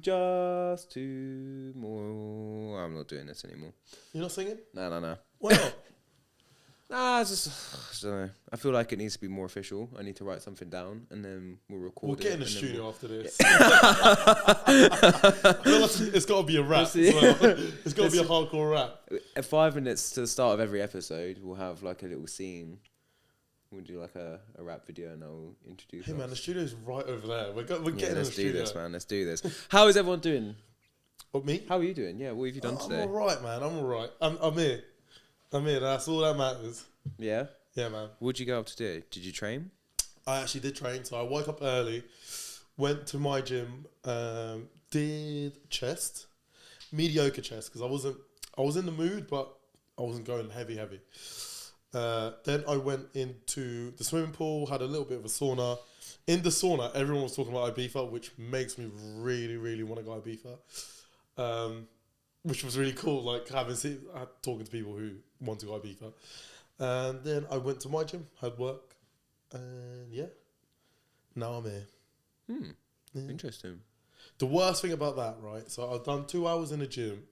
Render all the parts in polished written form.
Just2More. I'm not doing this anymore. You're not singing? No. Why not? Nah, it's just, I don't know. I feel like it needs to be more official. I need to write something down and then we'll record We'll it. get in the and then studio we'll... after this. I feel like it's got to be a rap as well. It's got to be a hardcore rap. At 5 minutes to the start of every episode, we'll have like a little scene. We'll do like a rap video and I'll introduce Hey us. man, the studio's right over there. We're getting in the Let's studio. do this, man. Let's do this. How is everyone doing? What, me? How are you doing? Yeah, what have you done today? I'm alright, man. I'm alright. I'm here. That's all that matters. Yeah? Yeah, man. What did you go up to do? Did you train? I actually did train. So I woke up early, went to my gym, did chest, mediocre chest, because I was in the mood, but I wasn't going heavy. Then I went into the swimming pool, had a little bit of a sauna. In the sauna, everyone was talking about Ibiza, which makes me really, really want to go Ibiza. Which was really cool, like talking to people who want to go Ibiza. And then I went to my gym, had work, and yeah, now I'm here. Yeah. Interesting. The worst thing about that, right? So I've done 2 hours in the gym,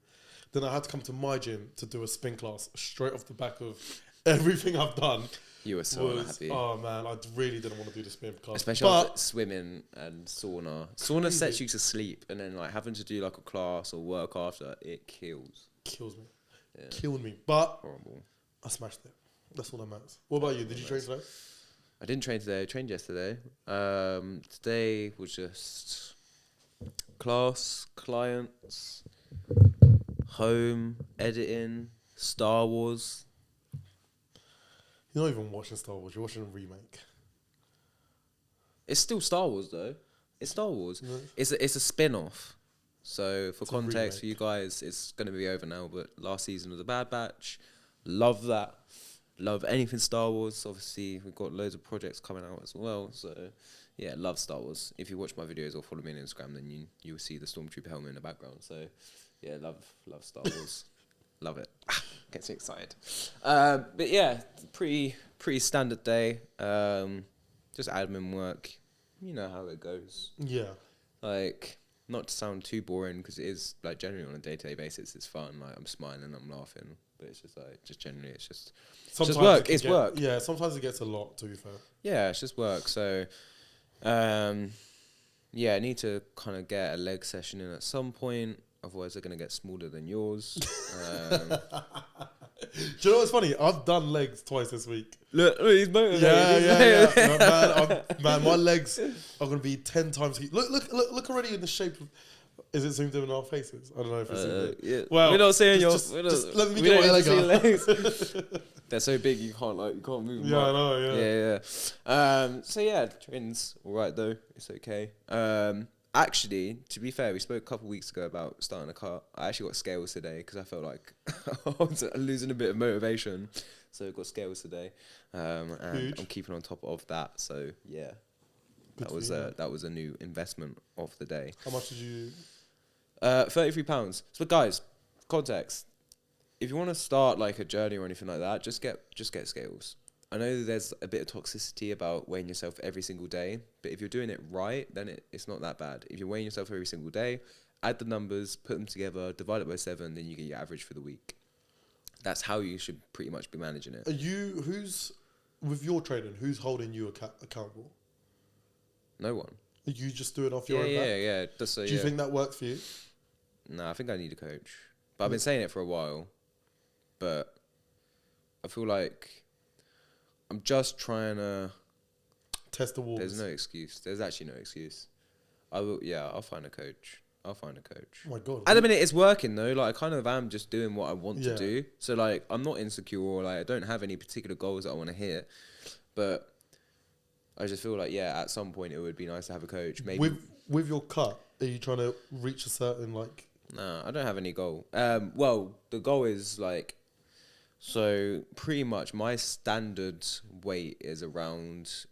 then I had to come to my gym to do a spin class straight off the back of everything I've done. You were so unhappy. Oh man, I really didn't want to do the spin class. Especially after swimming and sauna. Sauna sets you to sleep, and then like having to do like a class or work after, it kills. Kills me. Yeah. Killed me. But Horrible. I smashed it. That's all that matters. What about you? Did you train today? I didn't train today. I trained yesterday. Today was just class, clients, home, editing, Star Wars. You're not even watching Star Wars. You're watching a remake. It's still Star Wars though. It's Star Wars. No. It's a spin-off. So for It's a context for you guys, it's going to be over now. But last season was a Bad Batch. Love that. Love anything Star Wars. Obviously, we've got loads of projects coming out as well. So yeah, love Star Wars. If you watch my videos or follow me on Instagram, then you will see the Stormtrooper helmet in the background. So yeah, love Star Wars. Love it. Gets me excited. But yeah, pretty standard day. Just admin work. You know how it goes. Yeah. Like, not to sound too boring, because it is like generally on a day-to-day basis, it's fun. Like I'm smiling, I'm laughing, but it's just like generally, it's just work. It's work. Yeah, sometimes it gets a lot. To be fair. Yeah, it's just work. So, yeah, I need to kind of get a leg session in at some point. Otherwise, they're going to get smaller than yours. Do you know what's funny? I've done legs twice this week. Look, he's motivated. Yeah. Man, my legs are going to be 10 times. Look already in the shape of... Is it zoomed in on our faces? I don't know if it's zoomed in. Yeah. Well, we're not saying just let me get my leg up. legs. They're so big you can't move them. Yeah, I know, Yeah. So yeah, the train's all right though. It's okay. Actually, to be fair, we spoke a couple of weeks ago about starting a car. I actually got scales today because I felt like I was losing a bit of motivation. So I got scales today, and Huge. I'm keeping on top of that. So yeah, Good that was a new investment of the day. How much did you... £33. So guys, context. If you want to start like a journey or anything like that, just get scales. I know there's a bit of toxicity about weighing yourself every single day, but if you're doing it right, then it's not that bad. If you're weighing yourself every single day, add the numbers, put them together, divide it by 7, then you get your average for the week. That's how you should pretty much be managing it. With your training, who's holding you accountable? No one. You just do it off your own back? Yeah. Do you think that works for you? No, I think I need a coach. But I've been saying it for a while, but I feel like I'm just trying to test the waters. There's no excuse. There's actually no excuse. I'll find a coach. Oh my God. At the minute, it's working though. Like I kind of am just doing what I want Yeah. to do. So like I'm not insecure or like I don't have any particular goals that I want to hit. But I just feel like at some point it would be nice to have a coach. Maybe with your cut, are you trying to reach a certain like? No, I don't have any goal. Well, the goal is like. So pretty much my standard weight is around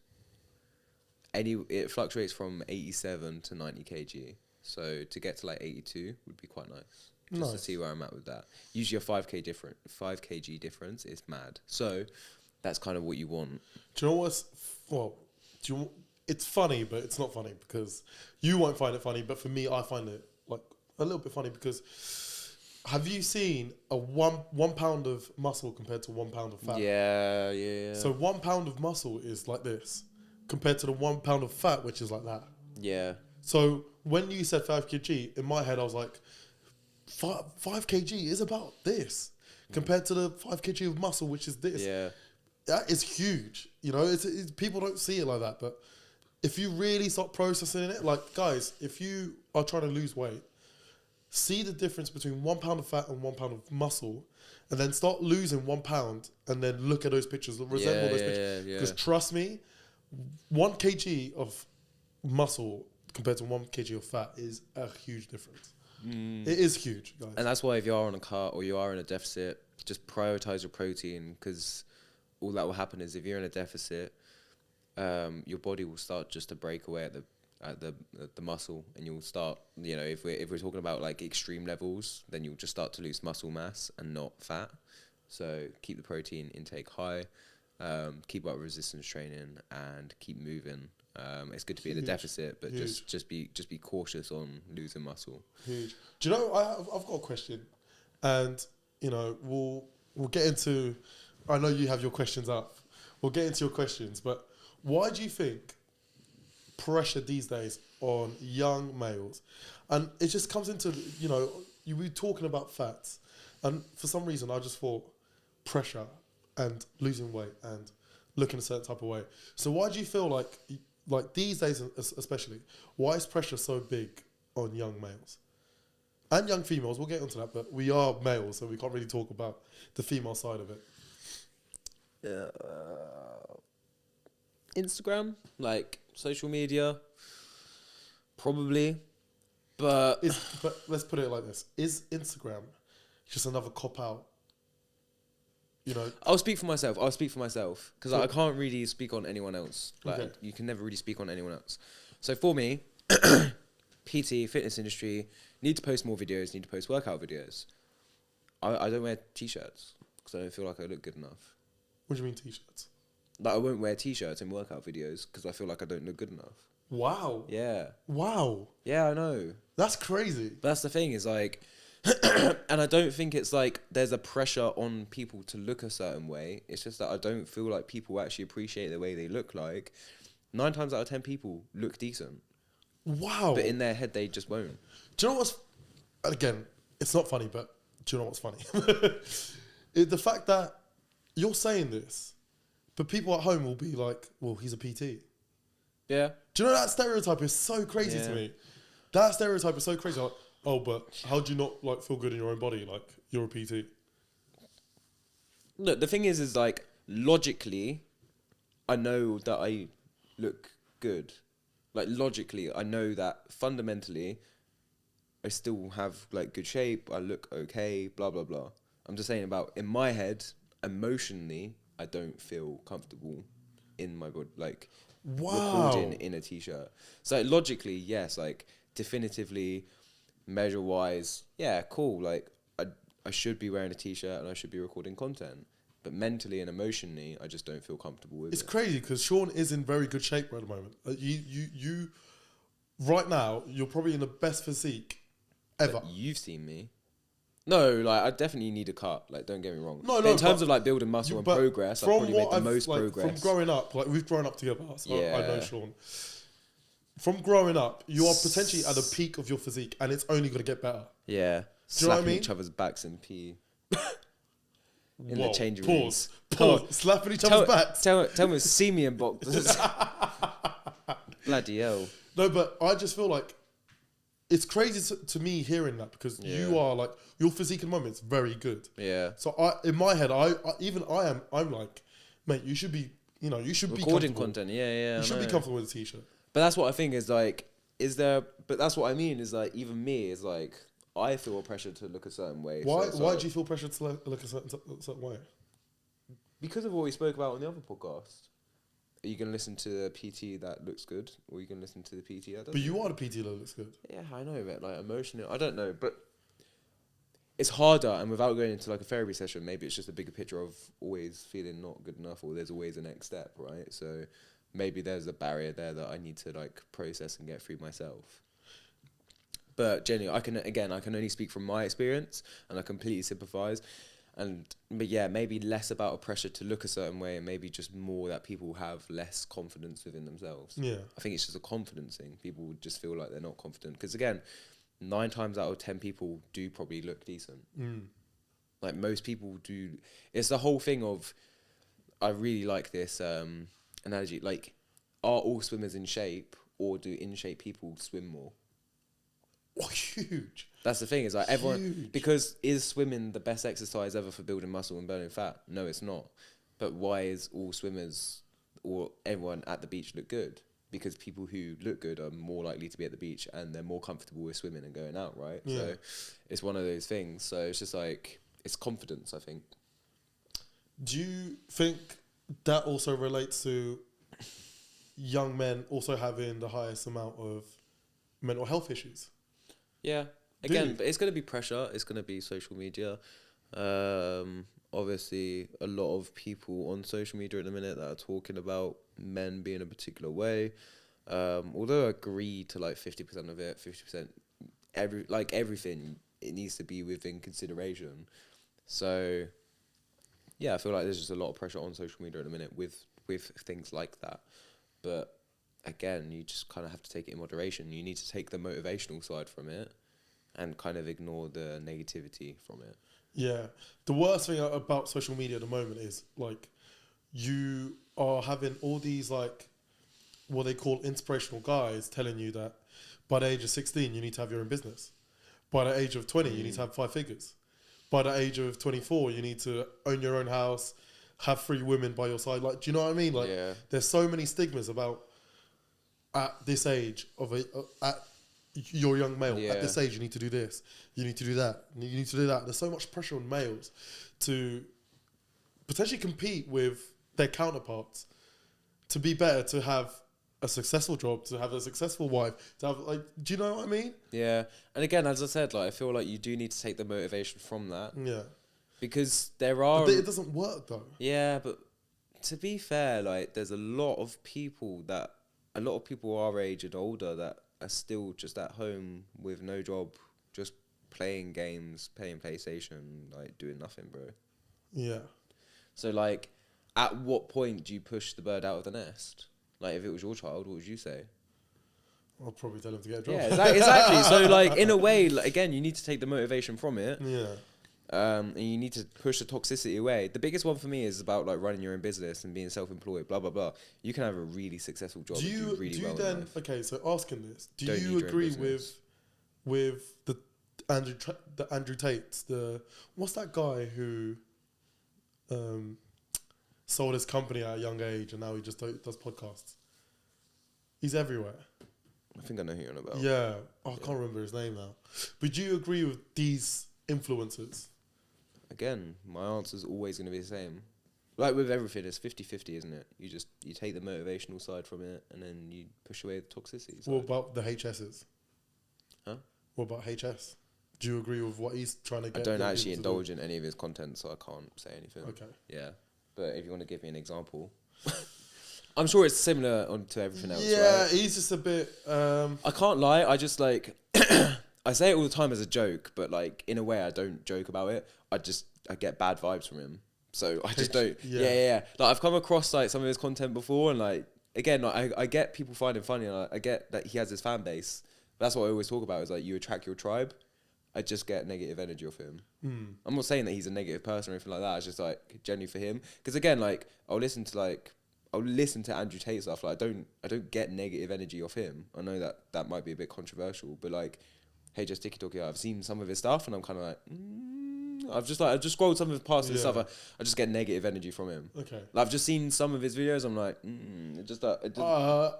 it fluctuates from 87 to 90 kg. So to get to like 82 would be quite nice. Just to see where I'm at with that. Usually a 5 kg difference is mad. So that's kind of what you want. Do you know what's it's funny, but it's not funny because you won't find it funny, but for me I find it like a little bit funny because have you seen a one pound of muscle compared to 1 pound of fat? Yeah. So 1 pound of muscle is like this compared to the 1 pound of fat, which is like that. Yeah. So when you said 5 kg, in my head I was like, 5 kg is about this compared to the 5 kg of muscle, which is this. Yeah. That is huge. You know, it's people don't see it like that. But if you really start processing it, like guys, if you are trying to lose weight, see the difference between 1 pound of fat and 1 pound of muscle, and then start losing 1 pound, and then look at those pictures, resemble those pictures. Because trust me, 1 kg of muscle compared to 1 kg of fat is a huge difference. It is huge, guys. And that's why if you are on a cut or you are in a deficit, just prioritize your protein, because all that will happen is if you're in a deficit, your body will start just to break away at the muscle, and you'll start, you know, if we're talking about like extreme levels, then you'll just start to lose muscle mass and not fat. So keep the protein intake high, keep up resistance training, and keep moving. It's good to be in a deficit, but just be cautious on losing muscle. Huge. Do you know, I've got a question, and you know, we'll get into. I know you have your questions up. We'll get into your questions, but why do you think pressure these days on young males, and it just comes into, you know, you were talking about fats, and for some reason I just thought pressure and losing weight and looking a certain type of way. So why do you feel like these days especially, why is pressure so big on young males and young females? We'll get into that, but we are males, so we can't really talk about the female side of it. Instagram, like social media, probably, but let's put it like this: is Instagram just another cop out? You know, I'll speak for myself because I can't really speak on anyone else. Like, okay. You can never really speak on anyone else. So for me, PT, fitness industry, need to post more videos, need to post workout videos. I don't wear t-shirts because I don't feel like I look good enough. What do you mean t-shirts? Like, I won't wear t-shirts in workout videos because I feel like I don't look good enough. Wow. Yeah. Wow. Yeah, I know. That's crazy. But that's the thing, is like, and I don't think it's like there's a pressure on people to look a certain way. It's just that I don't feel like people actually appreciate the way they look like. 9 times out of 10 people look decent. Wow. But in their head, they just won't. Do you know what's... Again, it's not funny, but do you know what's funny? The fact that you're saying this, but people at home will be like, well, he's a PT. Yeah. Do you know that stereotype is so crazy to me? That stereotype is so crazy. Like, oh, but how do you not like feel good in your own body? Like, you're a PT. Look, the thing is like, logically, I know that I look good. Like, logically, I know that fundamentally, I still have like good shape. I look okay, blah, blah, blah. I'm just saying about in my head, emotionally, I don't feel comfortable in my body, like recording in a t-shirt. So logically, yes, like definitively, measure-wise, yeah, cool. Like I should be wearing a t-shirt and I should be recording content. But mentally and emotionally, I just don't feel comfortable with it. It's crazy because Sean is in very good shape right at the moment. You, right now, you're probably in the best physique ever. But you've seen me. No, like I definitely need a cut. Like, don't get me wrong. No, but in terms of like building muscle and progress, I've probably made the most progress. From growing up, like we've grown up together, so Yeah. I know Sean. From growing up, you are potentially at the peak of your physique, and it's only going to get better. Yeah, Do you know what I slapping mean? each other's backs in PE. In Whoa, the changing pause, rooms. pause, slapping each other's backs. Tell me, see me in boxes. Bloody hell. No, but I just feel like it's crazy to me hearing that because you are like, your physique at the moment is very good. Yeah. So in my head, I'm like, mate, you should be, you should be recording comfortable. content. Yeah. You should be comfortable with a t-shirt. But that's what I think is like, but that's what I mean is like, even me is like, I feel a pressure to look a certain way. Why do you feel pressure to look a certain way? Because of what we spoke about on the other podcast. Are you going to listen to the PT that looks good, or are you going to listen to the PT that doesn't? But you are the PT that looks good. Yeah, I know, but like emotionally, I don't know, but it's harder. And without going into like a therapy session, maybe it's just a bigger picture of always feeling not good enough, or there's always a next step, right? So maybe there's a barrier there that I need to like process and get through myself. But genuinely, I can only speak from my experience, and I completely sympathise. But yeah, maybe less about a pressure to look a certain way, and maybe just more that people have less confidence within themselves. Yeah. I think it's just a confidence thing. People just feel like they're not confident. Because again, 9 times out of 10 people do probably look decent. Like most people do. It's the whole thing of, I really like this analogy. Like, are all swimmers in shape, or do in shape people swim more? Oh, huge. That's the thing, is like everyone, Huge. because is swimming the best exercise ever for building muscle and burning fat? No, it's not. But why is all swimmers or everyone at the beach look good? Because people who look good are more likely to be at the beach, and they're more comfortable with swimming and going out, right? Yeah. So it's one of those things. So it's just like, it's confidence, I think. Do you think that also relates to young men also having the highest amount of mental health issues? Yeah. Again, but it's going to be pressure. It's going to be social media. Obviously, a lot of people on social media at the minute that are talking about men being a particular way. Although I agree to like 50% of it, 50%, everything, it needs to be within consideration. So, yeah, I feel like there's just a lot of pressure on social media at the minute with things like that. But again, you just kind of have to take it in moderation. You need to take the motivational side from it and kind of ignore the negativity from it. Yeah. The worst thing about social media at the moment is, like, you are having all these, like, what they call inspirational guys telling you that by the age of 16, you need to have your own business. By the age of 20, you need to have 5 figures. By the age of 24, you need to own your own house, have 3 women by your side. Like, do you know what I mean? Like, Yeah. there's so many stigmas about, at this age of at your young male, Yeah. at this age, you need to do this, you need to do that, you need to do that. There's so much pressure on males to potentially compete with their counterparts, to be better, to have a successful job, to have a successful wife, to have, like, do you know what I mean? Yeah. And again, as I said, like, I feel like you do need to take the motivation from that. Yeah. Because there are... But it doesn't work, though. Yeah, but to be fair, like, there's a lot of people our age and older that are still just at home with no job, just playing games, playing PlayStation, like, doing nothing, bro. Yeah. So, like, at what point do you push the bird out of the nest? Like, if it was your child, what would you say? I'll probably tell him to get a job. Yeah, exactly. So, like, in a way, like, again, you need to take the motivation from it. Yeah. And you need to push the toxicity away. The biggest one for me is about, like, running your own business and being self-employed, blah, blah, blah. You can have a really successful job and do really well in life. Okay, so asking this, do Don't you need your own agree business. with the Andrew Tates, what's that guy who sold his company at a young age and now he just does podcasts? He's everywhere. I think I know who you're on about. Yeah. Oh, I can't remember his name now. But do you agree with these influencers? Again, my answer's always going to be the same. Like with everything, it's 50-50, isn't it? You take the motivational side from it, and then you push away the toxicity side. What about the HSs? Huh? What about HS? Do you agree with what he's trying to get? I don't young actually people to indulge in any of his content, so I can't say anything. do? Okay. Yeah. But if you want to give me an example... I'm sure it's similar to everything else, Yeah, right? he's just a bit... I can't lie, I just, like... I say it all the time as a joke, but, like, in a way I don't joke about it. I get bad vibes from him. So I just don't... Yeah. Like, I've come across, like, some of his content before, and, like, again, like, I get people find him funny, and I get that he has his fan base. But that's what I always talk about, is, like, you attract your tribe. I just get negative energy off him. I'm not saying that he's a negative person or anything like that. It's just, like, genuinely for him. Because, again, like, I'll listen to Andrew Tate stuff. Like, I don't get negative energy off him. I know that might be a bit controversial, but, like, hey, just TikTok, I've seen some of his stuff, and I'm kind of like, I've just scrolled some of his parts of his stuff. I just get negative energy from him. Okay. Like, I've just seen some of his videos. I'm like,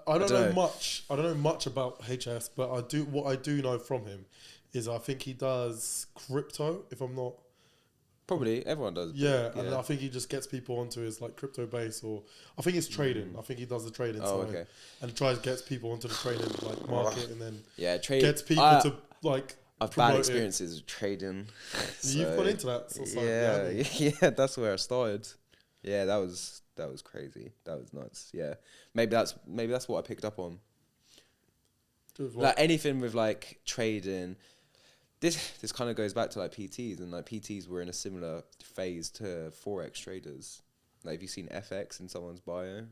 I don't know much. I don't know much about HS, but what I do know from him is I think he does crypto. If I'm not. Probably everyone does. Yeah, and I think he just gets people onto his, like, crypto base, or I think it's trading. I think he does the trading side, okay. and gets people onto the trading, like, market, and then gets people to, like. I've bad experiences with trading. So you've gone into that sort of side. Yeah, that's where I started. Yeah, that was crazy. That was nuts. Yeah, maybe that's what I picked up on. Like anything with like trading. This kind of goes back to like PTs, and like PTs were in a similar phase to Forex traders. Like if you've seen FX in someone's bio,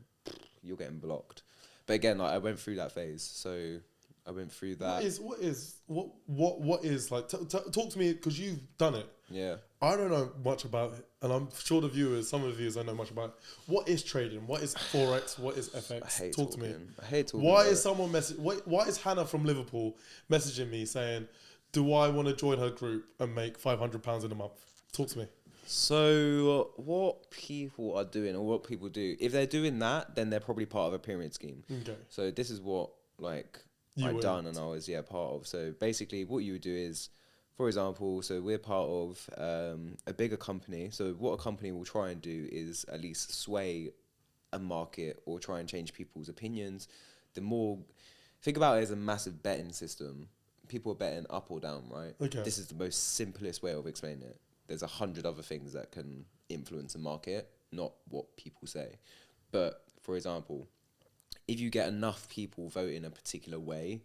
you're getting blocked. But again, like I went through that phase, so I went through that. What is like? Talk to me, because you've done it. Yeah. I don't know much about it, and I'm sure some of the viewers don't know much about it. What is trading? What is Forex? What is FX? Talk to me. I hate talking. Why is someone why is Hannah from Liverpool messaging me saying, do I want to join her group and make £500 in a month? Talk to me. So what people are doing, or what people do, if they're doing that, then they're probably part of a pyramid scheme. Okay. So this is what like I'd done and I was part of. So basically what you would do is, for example, so we're part of a bigger company. So what a company will try and do is at least sway a market or try and change people's opinions. Think about it as a massive betting system. People are betting up or down, right? Okay. This is the most simplest way of explaining it. There's 100 other things that can influence a market, not what people say. But for example, if you get enough people voting a particular way,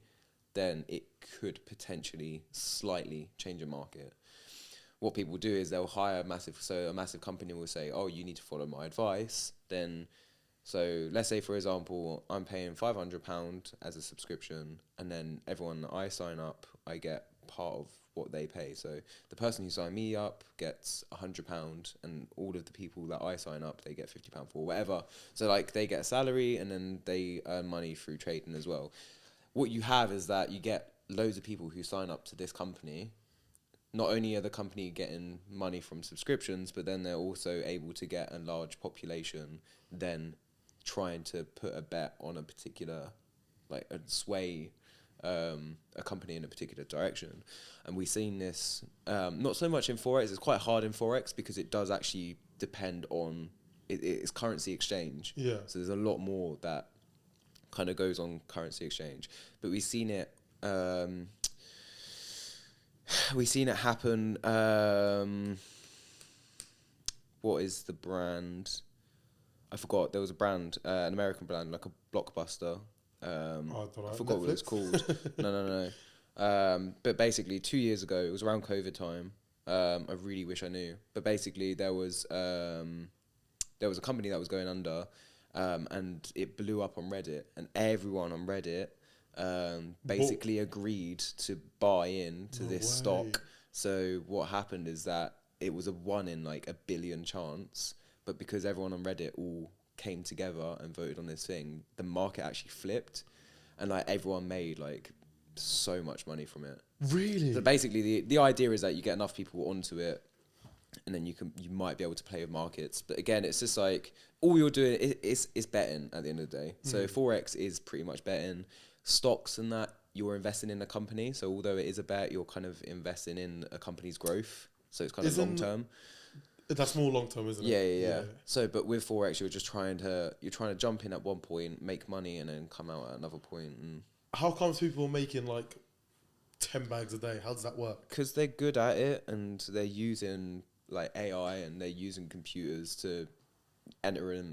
then it could potentially slightly change a market. What people do is they'll hire a massive company will say, oh, you need to follow my advice. So let's say, for example, I'm paying £500 as a subscription, and then everyone that I sign up, I get part of what they pay. So the person who signed me up gets £100, and all of the people that I sign up, they get £50 for whatever. So like they get a salary, and then they earn money through trading as well. What you have is that you get loads of people who sign up to this company. Not only are the company getting money from subscriptions, but then they're also able to get a large population then trying to put a bet on a particular, like a sway a company in a particular direction. And we've seen this, not so much in Forex, it's quite hard in Forex because it does actually depend on, it's currency exchange. Yeah. So there's a lot more that kind of goes on currency exchange. But we've seen it happen. What is the brand? I forgot. There was a brand, an American brand, like a Blockbuster. I forgot what it was called. No. But basically, 2 years ago, it was around COVID time. I really wish I knew. But basically, there was a company that was going under, and it blew up on Reddit, and everyone on Reddit basically agreed to buy into this stock. So what happened is that it was a 1 in like a billion chance, but because everyone on Reddit all came together and voted on this thing, the market actually flipped, and like everyone made like so much money from it. Really? So basically the idea is that you get enough people onto it, and then you might be able to play with markets. But again, it's just like all you're doing is betting at the end of the day. So Forex is pretty much betting. Stocks and that, you're investing in a company. So although it is a bet, you're kind of investing in a company's growth. So it's kind of long term. That's more long term, isn't it? Yeah. So, but with Forex, you're trying to jump in at one point, make money, and then come out at another point. And how comes people are making like 10 bags a day? How does that work? Because they're good at it, and they're using like AI, and they're using computers to enter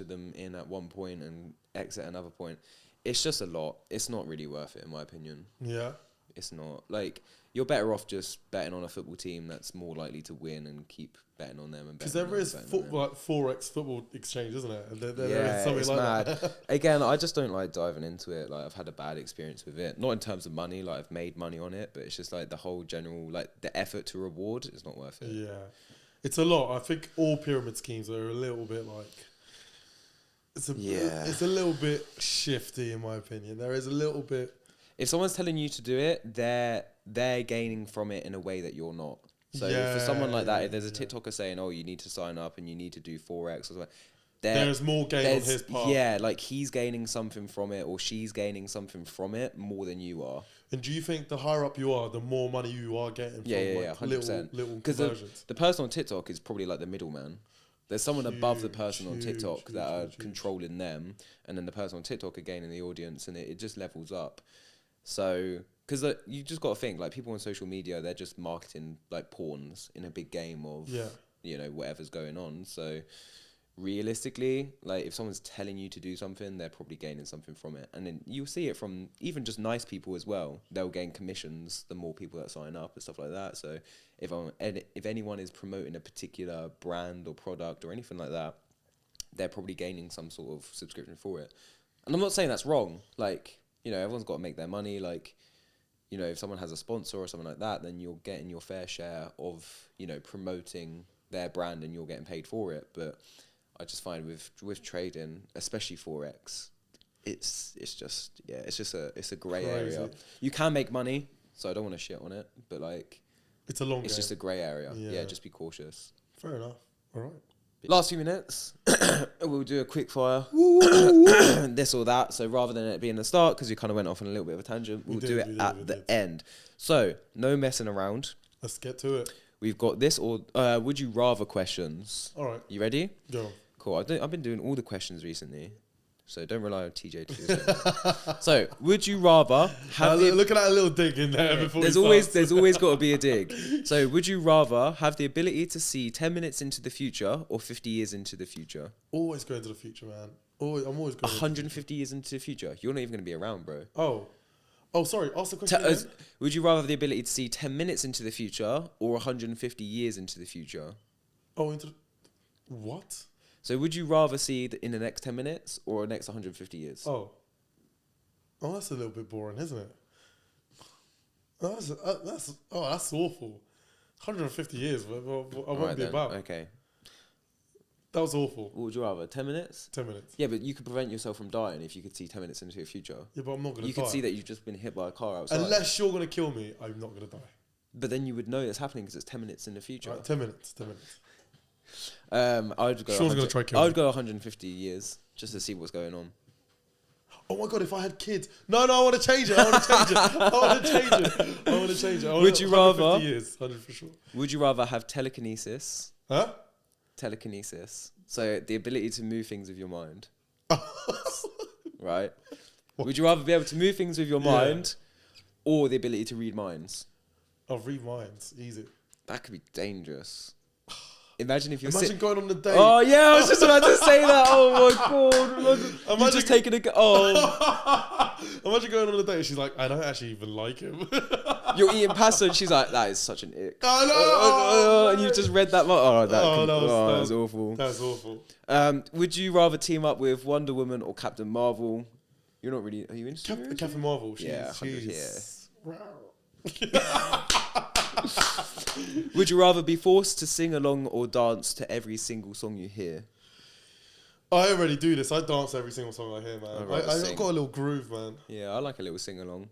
them in at one point and exit another point. It's just a lot. It's not really worth it, in my opinion. Yeah. It's not. Like, you're better off just betting on a football team that's more likely to win and keep betting on them. Because there is like Forex football exchange, isn't it? There is something like mad. That. Again, I just don't like diving into it. Like, I've had a bad experience with it. Not in terms of money, like I've made money on it, but it's just like the whole general, like the effort to reward is not worth it. Yeah. It's a lot. I think all pyramid schemes are a little bit like... It's a little bit shifty, in my opinion. There is a little bit... If someone's telling you to do it, they're gaining from it in a way that you're not. So for someone like that, if there's a TikToker saying, "Oh, you need to sign up and you need to do Forex," or something, there's more gain on his part. Yeah, like he's gaining something from it, or she's gaining something from it more than you are. And do you think the higher up you are, the more money you are getting from 100%. Little conversions? The person on TikTok is probably like the middleman. There's someone above the person on TikTok that are controlling them, and then the person on TikTok are gaining the audience, and it just levels up. So, because you just got to think, like, people on social media, they're just marketing like pawns in a big game of, whatever's going on. So realistically, like if someone's telling you to do something, they're probably gaining something from it. And then you'll see it from even just nice people as well. They'll gain commissions the more people that sign up and stuff like that. So if anyone is promoting a particular brand or product or anything like that, they're probably gaining some sort of subscription for it. And I'm not saying that's wrong. Like, everyone's got to make their money. Like, if someone has a sponsor or something like that, then you're getting your fair share of, promoting their brand and you're getting paid for it. But I just find with trading, especially Forex, it's a grey area. You can make money, so I don't want to shit on it, but like it's a long it's game. just a grey area. Yeah, just be cautious. Fair enough. All right. Last few minutes, we'll do a quick fire, this or that. So rather than it being the start, because we kind of went off on a little bit of a tangent, we'll do it at the end. So no messing around. Let's get to it. We've got this or would you rather questions. All right. You ready? Go on. Cool. I've been doing all the questions recently, so don't rely on TJ to do this. So, would you rather have look at that little dig in there before there's always got to be a dig. So, would you rather have the ability to see 10 minutes into the future or 50 years into the future? Always going to the future, man. I'm always going 150 years into the future. You're not even going to be around, bro. Oh, sorry. Ask the question. Would you rather have the ability to see 10 minutes into the future or 150 years into the future? What? So would you rather see in the next 10 minutes or the next 150 years? Oh, that's a little bit boring, isn't it? That's awful. 150 years, but I won't be about. Okay. That was awful. What would you rather? 10 minutes? 10 minutes. Yeah, but you could prevent yourself from dying if you could see 10 minutes into your future. Yeah, but I'm not going to die. You could see that you've just been hit by a car outside. Unless you're going to kill me, I'm not going to die. But then you would know it's happening because it's 10 minutes in the future. Right, 10 minutes. I'd go. Sean's going to try kill me. I would go 150 years just to see what's going on. Oh my God, if I had kids. No, I want to change it. I want to change it. Would you rather? 150 years, 100 for sure. Would you rather have telekinesis? Huh? Telekinesis. So the ability to move things with your mind. Right? What? Would you rather be able to move things with your mind or the ability to read minds? Oh, read minds. Easy. That could be dangerous. Imagine if you're going on the date. Oh yeah, I was just about to say that. Oh my God. Imagine just taking a Imagine going on a date and she's like, I don't actually even like him. You're eating pasta and she's like, that is such an ick. Oh, no. And you've just read that. That was awful. That was awful. Would you rather team up with Wonder Woman or Captain Marvel? You're not really. Are you interested? Captain Marvel. She's Wow. Would you rather be forced to sing along or dance to every single song you hear? I already do this. I dance every single song I hear, man. I've got a little groove, man. Yeah, I like a little sing along.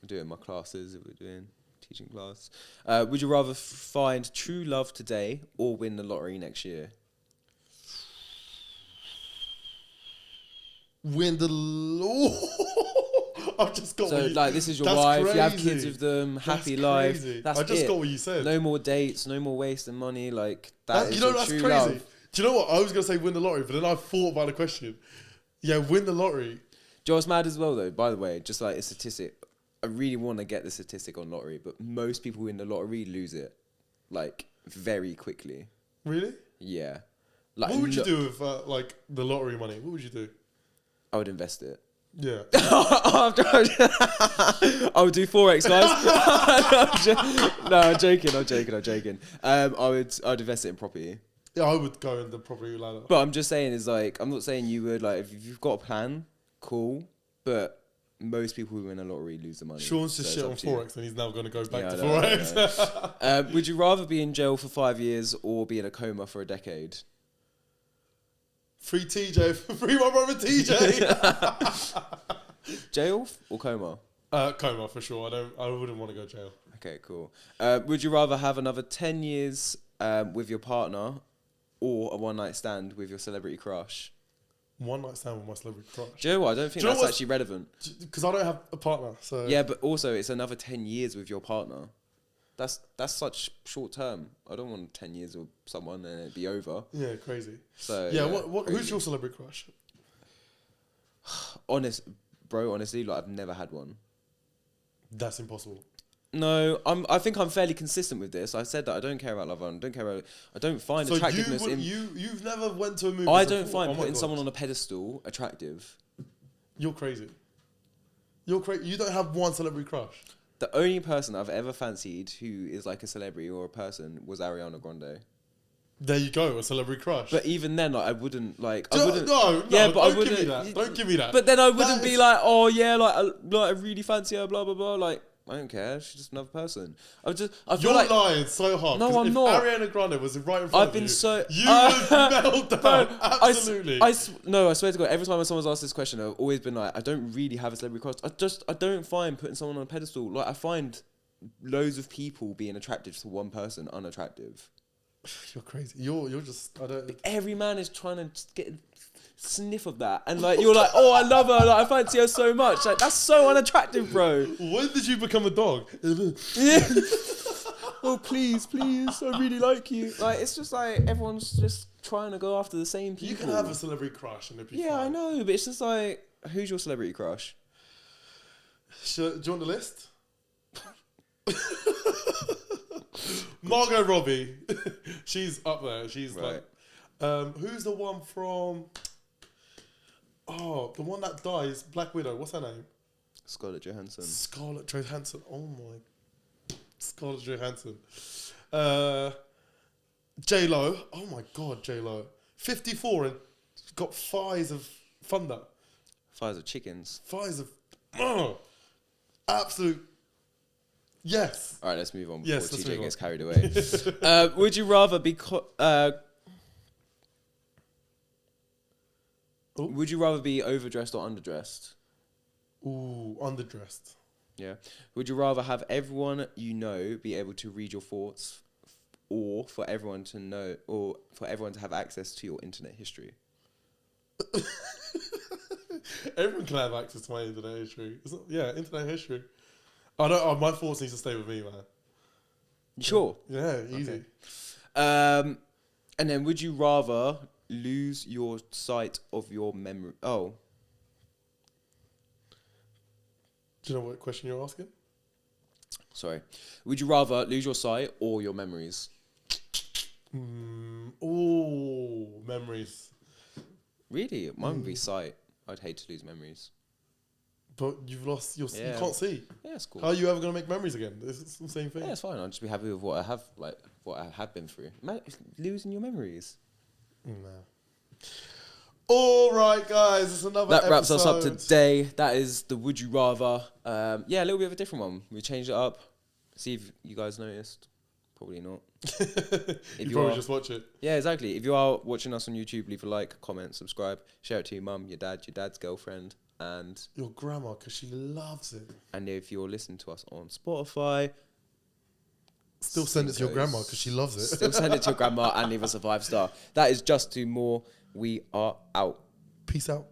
I do it in my classes if we're doing teaching class. Would you rather find true love today or win the lottery next year? Win the I've just got. So like, this is your wife. Crazy. You have kids with them. Happy life. That's I just got what you said. No more dates. No more wasting money. Like that. You know that's crazy. Love. Do you know what? I was gonna say win the lottery, but then I thought about the question. Yeah, win the lottery. Do you know what's mad as well though? By the way, just like a statistic. I really want to get the statistic on lottery, but most people win the lottery lose it, like very quickly. Really? Yeah. Like, what would you do with like the lottery money? What would you do? I would invest it. Yeah. I would do Forex, guys. No, I'm joking. I'd invest it in property. Yeah, I would go in the property ladder. But I'm just saying, I'm not saying you would, like, if you've got a plan, cool. But most people who win a lottery lose the money. Sean's just shit on Forex and he's now going to go back to Forex. Would you rather be in jail for 5 years or be in a coma for a decade? Free TJ, free my brother TJ. Jail or coma? Coma for sure. I wouldn't want to go jail. Okay, cool. Would you rather have another 10 years with your partner or a one-night stand with your celebrity crush? One night stand with my celebrity crush. Do you know what? I don't think that's actually relevant. Because I don't have a partner. So yeah, but also it's another 10 years with your partner. That's such short term. I don't want 10 years with someone and it'd be over. Yeah, crazy. So yeah, who's your celebrity crush? Honestly, like I've never had one. That's impossible. No, I think I'm fairly consistent with this. I said that I don't care about Love Island. I don't find attractiveness in. You've never went to a movie. I don't find putting someone on a pedestal attractive. You're crazy. You're crazy. You don't have one celebrity crush. The only person I've ever fancied who is like a celebrity or a person was Ariana Grande. There you go, a celebrity crush. But even then, like, I wouldn't like. No, yeah, but I don't wouldn't. give me that. Don't give me that. But then I wouldn't be like, oh yeah, like I really fancy her, blah blah blah. Like, I don't care. She's just another person. I feel You're like lying so hard. No, I'm if not. Ariana Grande was right in front I've of been you, so. you would melt down. Absolutely. No, I swear to God, every time someone's asked this question, I've always been like, I don't really have a celebrity crush. I don't find putting someone on a pedestal. Like, I find loads of people being attractive to one person unattractive. You're crazy. You're just. I don't. Every man is trying to just get a sniff of that, and like you're like, oh, I love her. Like, I fancy her so much. Like, that's so unattractive, bro. When did you become a dog? Yeah. Oh, please, I really like you. Like, it's just like everyone's just trying to go after the same people. You can have a celebrity crush and it'd be fine. I fine. know, but it's just like, who's your celebrity crush? Do you want the list? Margot Robbie. She's up there. She's right. Like, who's the one from? Oh, the one that dies, Black Widow. What's her name? Scarlett Johansson. Scarlett Johansson. Oh my, Scarlett Johansson. J-Lo. Oh my God, J-Lo. 54 and got thighs of thunder. Thighs of chickens. Thighs of absolute. Yes. All right, let's move on before Yes, TJ gets carried away. Would you rather be would you rather be overdressed or underdressed? Ooh, underdressed. Yeah. Would you rather have everyone you know be able to read your thoughts, or for everyone to have access to your internet history? Everyone can have access to my internet history. Yeah, internet history. I don't. My thoughts need to stay with me, man. Sure. Yeah, easy. Okay. And then, would you rather lose your sight of your memory? Oh. Do you know what question you're asking? Sorry. Would you rather lose your sight or your memories? Memories. Really? Mine would be sight. I'd hate to lose memories. But you've lost your. You can't see. Yeah, it's cool. How are you ever gonna make memories again? It's the same thing. Yeah, it's fine. I'll just be happy with what I have, like what I have been through. Losing your memories. No. All right, guys. It's another. That wraps us up today. That is the Would You Rather. Yeah, a little bit of a different one. We changed it up. See if you guys noticed. Probably not. you probably just watch it. Yeah, exactly. If you are watching us on YouTube, leave a like, comment, subscribe, share it to your mum, your dad's girlfriend, and your grandma, because she loves it. And if you're listening to us on Spotify, still send it to your grandma because she loves it. Still send it to your grandma and leave us a 5-star. That is Just2More. We are out. Peace out.